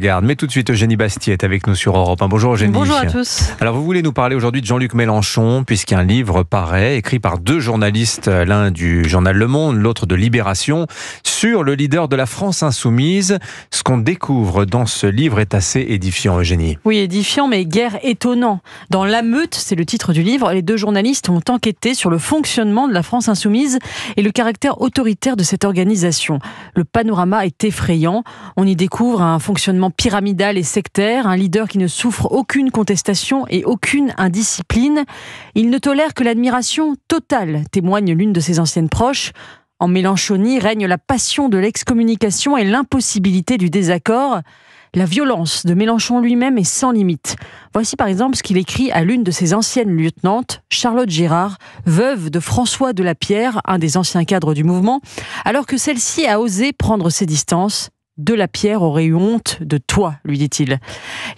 Lagarde. Mais tout de suite, Eugénie Bastier est avec nous sur Europe 1. Bonjour Eugénie. Bonjour à tous. Alors vous voulez nous parler aujourd'hui de Jean-Luc Mélenchon, puisqu'un livre paraît, écrit par deux journalistes, l'un du journal Le Monde, l'autre de Libération, sur le leader de la France insoumise. Ce qu'on découvre dans ce livre est assez édifiant, Eugénie. Oui, édifiant, mais guère étonnant. Dans La Meute, c'est le titre du livre, les deux journalistes ont enquêté sur le fonctionnement de la France insoumise et le caractère autoritaire de cette organisation. Le panorama est effrayant. On y découvre un fonctionnement pyramidal et sectaire, un leader qui ne souffre aucune contestation et aucune indiscipline. Il ne tolère que l'admiration totale, témoigne l'une de ses anciennes proches. En Mélenchonie règne la passion de l'excommunication et l'impossibilité du désaccord. La violence de Mélenchon lui-même est sans limite. Voici par exemple ce qu'il écrit à l'une de ses anciennes lieutenantes, Charlotte Girard, veuve de François Delapierre, un des anciens cadres du mouvement, alors que celle-ci a osé prendre ses distances. Delapierre aurait eu honte de toi, lui dit-il.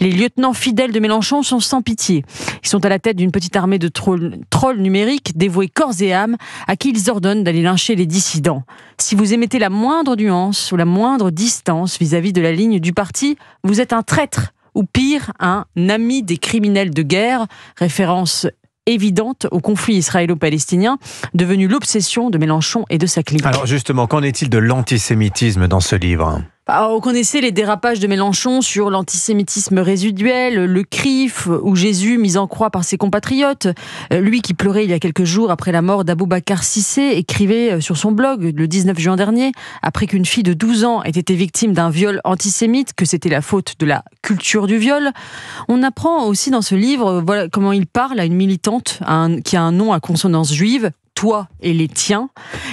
Les lieutenants fidèles de Mélenchon sont sans pitié. Ils sont à la tête d'une petite armée de trolls numériques dévoués corps et âme à qui ils ordonnent d'aller lyncher les dissidents. Si vous émettez la moindre nuance ou la moindre distance vis-à-vis de la ligne du parti, vous êtes un traître ou pire, un ami des criminels de guerre, référence évidente au conflit israélo-palestinien, devenu l'obsession de Mélenchon et de sa clique. Alors justement, qu'en est-il de l'antisémitisme dans ce livre ? On connaissait les dérapages de Mélenchon sur l'antisémitisme résiduel, le CRIF ou Jésus mis en croix par ses compatriotes. Lui qui pleurait il y a quelques jours après la mort d'Aboubacar Cissé, écrivait sur son blog le 19 juin dernier, après qu'une fille de 12 ans ait été victime d'un viol antisémite, que c'était la faute de la culture du viol. On apprend aussi dans ce livre voilà, comment il parle à une militante qui a un nom à consonance juive, toi et les tiens.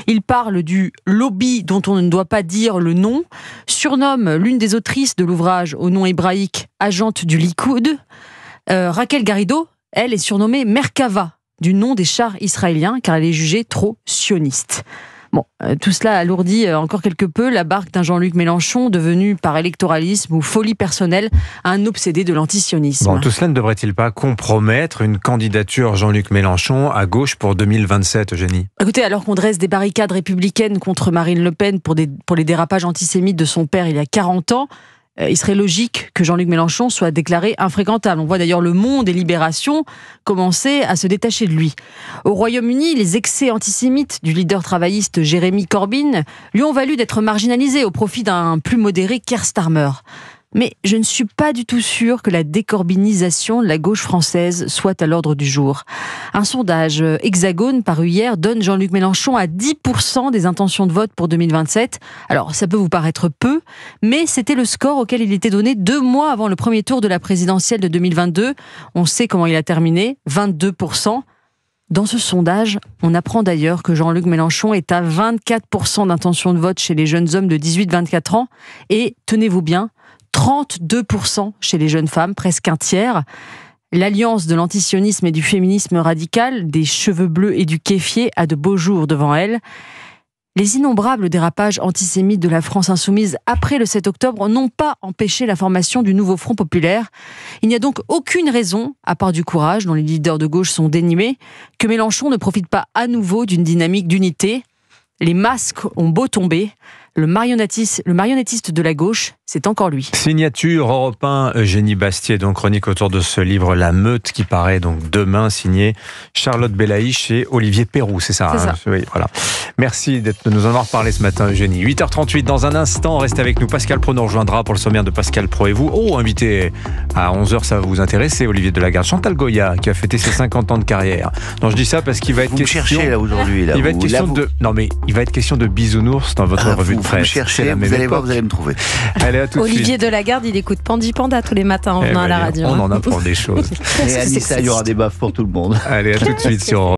Il parle du lobby dont on ne doit pas dire le nom, surnomme l'une des autrices de l'ouvrage au nom hébraïque agente du Likoud. Raquel Garrido, elle, est surnommée Merkava, du nom des chars israéliens, car elle est jugée trop sioniste. Bon, tout cela alourdit encore quelque peu la barque d'un Jean-Luc Mélenchon devenu par électoralisme ou folie personnelle un obsédé de l'antisionisme. Bon, tout cela ne devrait-il pas compromettre une candidature Jean-Luc Mélenchon à gauche pour 2027, Eugénie ? Écoutez, alors qu'on dresse des barricades républicaines contre Marine Le Pen pour les dérapages antisémites de son père il y a 40 ans, il serait logique que Jean-Luc Mélenchon soit déclaré infréquentable. On voit d'ailleurs Le Monde et Libération commencer à se détacher de lui. Au Royaume-Uni, les excès antisémites du leader travailliste Jeremy Corbyn lui ont valu d'être marginalisé au profit d'un plus modéré Keir Starmer. Mais je ne suis pas du tout sûre que la décorbinisation de la gauche française soit à l'ordre du jour. Un sondage Hexagone paru hier donne Jean-Luc Mélenchon à 10% des intentions de vote pour 2027. Alors ça peut vous paraître peu, mais c'était le score auquel il était donné 2 mois avant le premier tour de la présidentielle de 2022. On sait comment il a terminé, 22%. Dans ce sondage, on apprend d'ailleurs que Jean-Luc Mélenchon est à 24% d'intention de vote chez les jeunes hommes de 18-24 ans et, tenez-vous bien, 32% chez les jeunes femmes, presque un tiers. L'alliance de l'antisionisme et du féminisme radical, des cheveux bleus et du kéfier, a de beaux jours devant elle. Les innombrables dérapages antisémites de la France insoumise après le 7 octobre n'ont pas empêché la formation du nouveau Front populaire. Il n'y a donc aucune raison, à part du courage dont les leaders de gauche sont dénués, que Mélenchon ne profite pas à nouveau d'une dynamique d'unité. Les masques ont beau tomber, le marionnettiste de la gauche, c'est encore lui. Signature Europe 1, Eugénie Bastier, donc chronique autour de ce livre La Meute qui paraît donc demain, signé Charlotte Belaïch et Olivier Perroux, c'est ça, c'est ça. Oui, voilà. Merci de nous en avoir parlé ce matin, Eugénie. 8h38, dans un instant, restez avec nous. Pascal Praud nous rejoindra pour le sommaire de Pascal Praud et vous. Oh, invité à 11h, ça va vous intéresser, Olivier Delagarde. Chantal Goya, qui a fêté ses 50 ans de carrière. Non, je dis ça parce qu'il va être question... Vous cherchez là aujourd'hui. Là, il va être question là, de... Non, mais il va être question de bisounours dans votre revue de presse. Vous cherchez, vous allez voir, vous allez me trouver. Allez, à tout de Olivier suite. Delagarde, il écoute Pandi Panda tous les matins en venant à la radio. On en apprend des choses. Et Anissa, il y aura des baffes pour tout le monde. Allez, à tout de suite sur